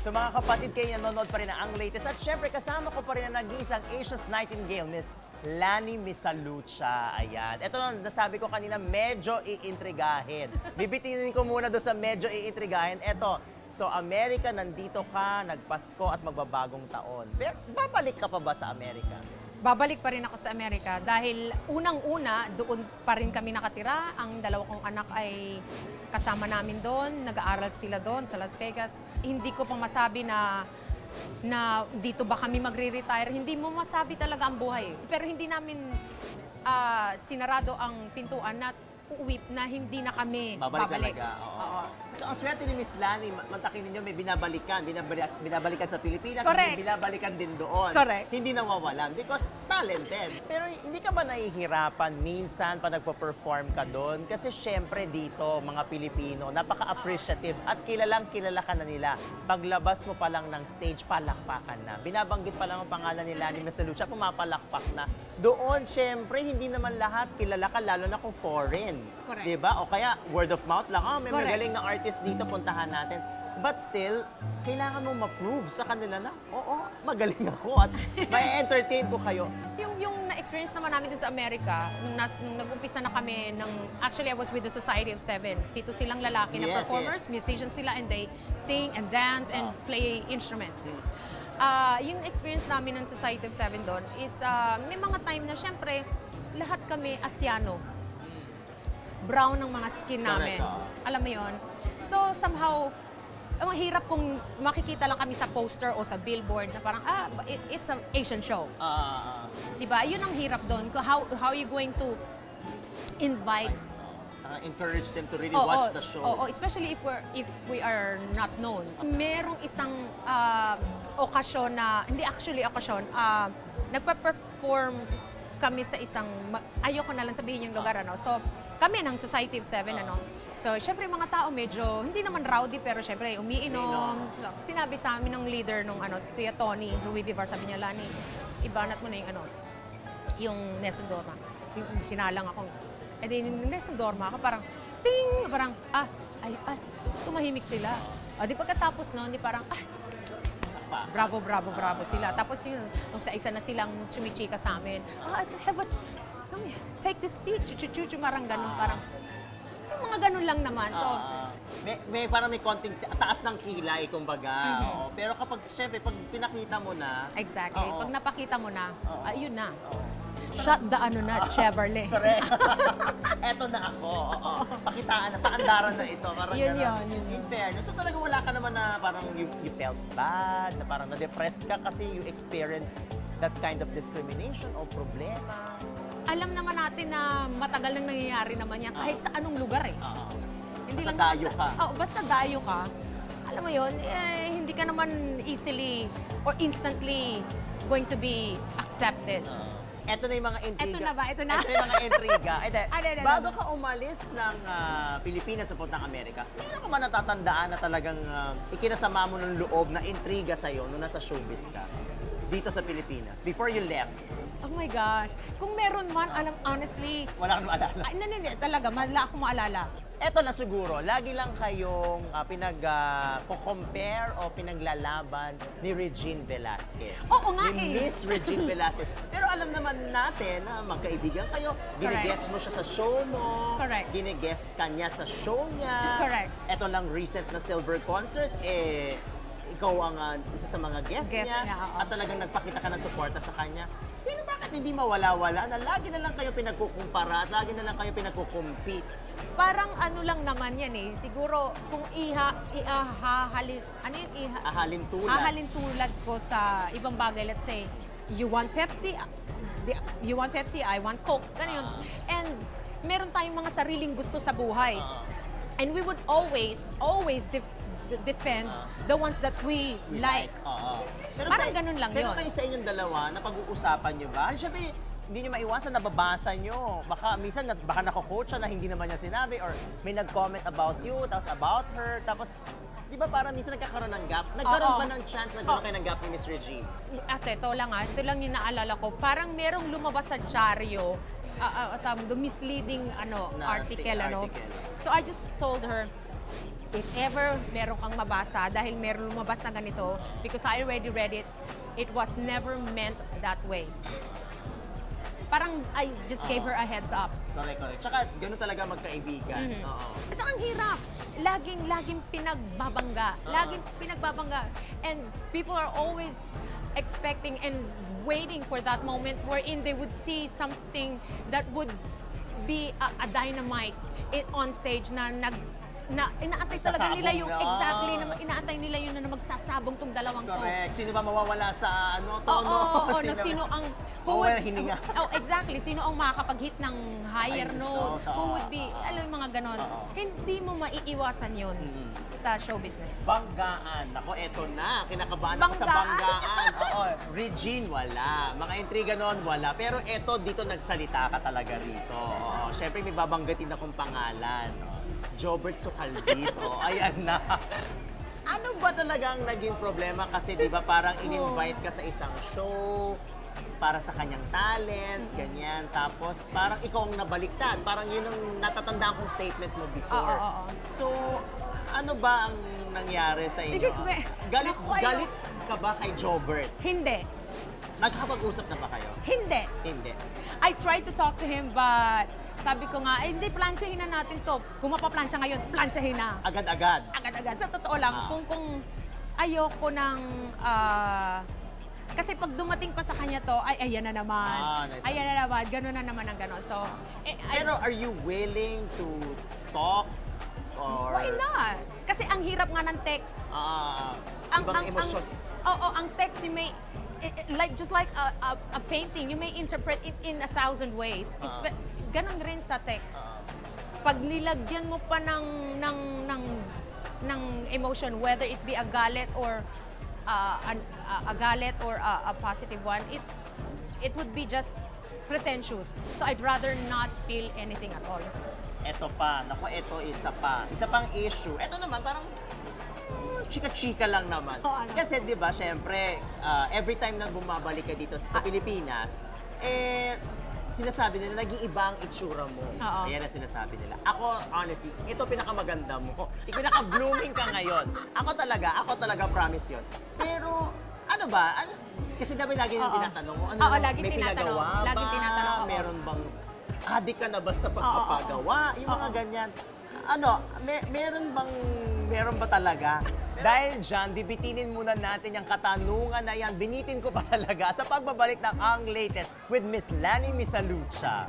So mga kapatid, kayo nanonood pa rin ang latest. At syempre, kasama ko pa rin ang nag-iisang Asia's Nightingale, Miss Lani Misalucha. Ayan. Ito na, nasabi ko kanina, medyo iintrigahin. Bibitinin ko muna doon sa medyo iintrigahin. Ito, so Amerika, nandito ka, nagpasko at magbabagong taon. Pero babalik ka pa ba sa Amerika? Babalik pa rin ako sa Amerika dahil unang-una, doon pa rin kami nakatira. Ang dalawa kong anak ay kasama namin doon. Nag-aaral sila doon sa Las Vegas. Hindi ko pa masabi na dito ba kami magre-retire. Hindi mo masabi talaga ang buhay. Pero hindi namin sinarado ang pintuan na uuwi na hindi na kami babalik. Talaga. Oo. So, ang swerte ni Miss Lani, mantakin ninyo, may binabalikan sa Pilipinas, Correct. may binabalikan din doon. Correct. Hindi nawawalan because talented. Pero hindi ka ba nahihirapan minsan pa nagpo-perform ka doon? Kasi syempre dito, mga Pilipino, napaka-appreciative at kilala ka na nila. Paglabas mo pa lang ng stage, palakpakan na. Binabanggit pa lang ang pangalan ni Lani Misalucha, pumapalakpak na. Doon, syempre, hindi naman lahat kilala ka, lalo na kung foreign. Correct. Diba? O kaya word of mouth lang, may Correct. magaling na artist dito, puntahan natin. But still, kailangan mo ma-prove sa kanila na, oo, magaling ako at may entertain ko kayo. Yung na-experience naman namin din sa Amerika, nung nag-umpisa na kami, actually I was with the Society of Seven. 7 silang lalaki na Yes, performers, musicians sila, and they sing and dance and play instruments. Yung experience namin ng Society of Seven doon is may mga time na syempre, lahat kami Asiano. Brown ng mga skin namin. Correct. Alam mo yon. So somehow, ang hirap kung makikita lang kami sa poster o sa billboard na parang, it's an Asian show. Diba? Yun ang hirap doon. How are you going to invite Encourage them to really watch the show. Especially if we are not known. Merong isang okasyon na, hindi actually okasyon, nagpa-perform kami sa isang, ayoko na lang sabihin yung lugar, ano. So, kami ng Society of Seven, ano. So, syempre mga tao medyo, hindi naman rowdy, pero syempre umiinom. So, sinabi sa amin ng leader nung si Kuya Tony, Louis Vivar, sabi niya, Lani, ibanat mo na yung Nessun Dorma. Sinalang ako. Eh di, Nessun Dorma ako, parang, ting! Parang, tumahimik sila. Di pagkatapos noon, di parang, bravo sila. Tapos yun, nung sa isa na silang chumichika sa amin, come here, take this seat, marang ganun, parang, yung mga ganun lang naman. So, may parang may konting taas ng kilay, kumbaga. Oo. Pero kapag, syempre, pag pinakita mo na... Exactly. Pag napakita mo na, yun na. Shut the Chevrolet. Correct. Eto na ako. Oo. Pakitaan na, paandaran na ito. Parang Yun ganun. yun. In fairness. So talaga wala ka naman na parang you felt bad, na parang na-depress ka kasi you experienced that kind of discrimination o problema. Alam naman natin na matagal nang nangyayari naman yan kahit sa anong lugar eh. Hindi Basta lang dayo ka. Basta dayo ka. Alam mo yun, hindi ka naman easily or instantly going to be accepted. Ito na yung mga intriga. Ito na ba? Ito na? Ito yung mga intriga. Bago no. ka umalis ng Pilipinas sa ng Amerika, meron ka ba natatandaan na talagang ikinasama mo ng loob na intriga sa'yo nung nasa showbiz ka? Dito sa Pilipinas, before you left? Oh my gosh. Kung meron man, honestly, Wala kang maalala? talaga, wala akong maalala. Eto na siguro, lagi lang kayong pinag-compare o pinaglalaban ni Regine Velasquez. Oo nga ni eh. Miss Regine Velasquez. Pero alam naman natin na magkaibigan kayo. Giniguest mo siya sa show mo. Correct. Giniguest ka niya sa show niya. Correct. Eto lang recent na Silver Concert, ikaw ang isa sa mga guest niya. oo. At talagang nagpakita ka ng suporta sa kanya. Pero bakit hindi mawala-wala na lagi na lang kayo pinagkukumpara at lagi na lang kayo pinagkukumpete? Parang ano lang naman yan eh. Siguro kung Ahalin tulad. ahalin tulad ko sa ibang bagay. Let's say, you want Pepsi, I want Coke. Ganun. And meron tayong mga sariling gusto sa buhay. And we would always defend the ones that we like. Pero Parang ganun lang pero yun. kayo sa inyong dalawa, napag-uusapan nyo ba? Siyempre, hindi nyo maiwasan, nababasa nyo. Baka minsan, baka nako-coach siya na hindi naman niya sinabi or may nag-comment about you, tapos about her, tapos di ba parang minsan nagkakaroon ng gap? Nagkaroon ba ng chance nagkaroon kayo ng gap ni Miss Regine? Ito lang yung naalala ko. Parang merong lumabas sa dyaryo, misleading Na article. article. So I just told her, if ever meron kang mabasa, dahil meron lumabas na ganito, because I already read it, it was never meant that way. Parang I just gave her a heads up. Correct, correct. Tsaka gano'n talaga magkaibigan. Oo. At saka ang hirap. Laging pinagbabangga. Laging pinagbabangga. And people are always expecting and waiting for that moment wherein they would see something that would be a dynamite on stage na inaantay talaga nila yung Sasabog na. exactly na inaantay nila yun na magsasabong tong dalawang to. Correct. Sino ba mawawala sa tono? Oo, sino ang mawawala hininga? Oh, exactly. Sino ang makakapag-hit ng higher Higher note? note, Who oo. would be, alam yung mga ganon. Hindi mo maiiwasan yun sa show business. Banggaan. Ako, eto na. Kinakabahan ako sa Banggaan? banggaan. Oo. Regine, wala. Mga intriga noon, wala. Pero eto, dito nagsalita ka talaga rito. Oo. Siyempre, may babanggatin akong pangalan. Jobert Sucaldito. Ayan na. Ano ba talaga ang naging problema? Kasi di ba parang in-invite ka sa isang show para sa kanyang talent, ganyan. Tapos parang ikaw ang nabaliktad. Parang yun ang natatandaan kong statement mo before. Oo. So, ano ba ang nangyari sa inyo? Hindi ko Galit, Naku, ayun. galit ka ba kay Jobert? Hindi. Nagkakapag-usap na ba kayo? Hindi. Hindi. I tried to talk to him but sabi ko nga, hindi, plansyahin na natin to. Kung mapaplansya ngayon, plansyahin na. Agad-agad. Agad-agad. Sa totoo lang, kung ayoko ng... kasi pag dumating pa sa kanya to, ay, ayan na naman. Nice. Ayan na naman. Gano'n na naman ang gano'n. So, Pero are you willing to talk? Or, why not? Kasi ang hirap nga ng text. Ibang emosyon. Oo, ang text, you may... just like a painting, you may interpret it in 1,000 ways. Ganon rin sa text. Pag nilagyan mo pa ng emotion, whether it be a galit or a galit or a positive one, it would be just pretentious. So I'd rather not feel anything at all. Eto pa. Naku, eto isa pa. Isa pang issue. Eto naman, parang chika-chika lang naman. Oo, ano? Kasi di ba, syempre, every time na bumabalik ka dito sa Pilipinas, sinasabi nila, nag-iiba ang itsura mo. Oo. Ayan ang sinasabi nila. Ako, honestly, ito pinakamaganda mo. Pinaka-blooming ka ngayon. Ako talaga, promise yon. Pero, ano ba? Kasi dapat lagi nang Oo. tinatanong mo. Ano Oo, na, laging may tinatanong. pinagawa ba? Laging tinatanong, oo. Meron bang adik ka na ba sa pagpapagawa? Yung mga ganyan. Ano, meron ba talaga? Dahil dyan, bibitinin muna natin yung katanungan na yan. Binitin ko pa talaga sa pagbabalik ng Ang Latest with Miss Lani Misalucha.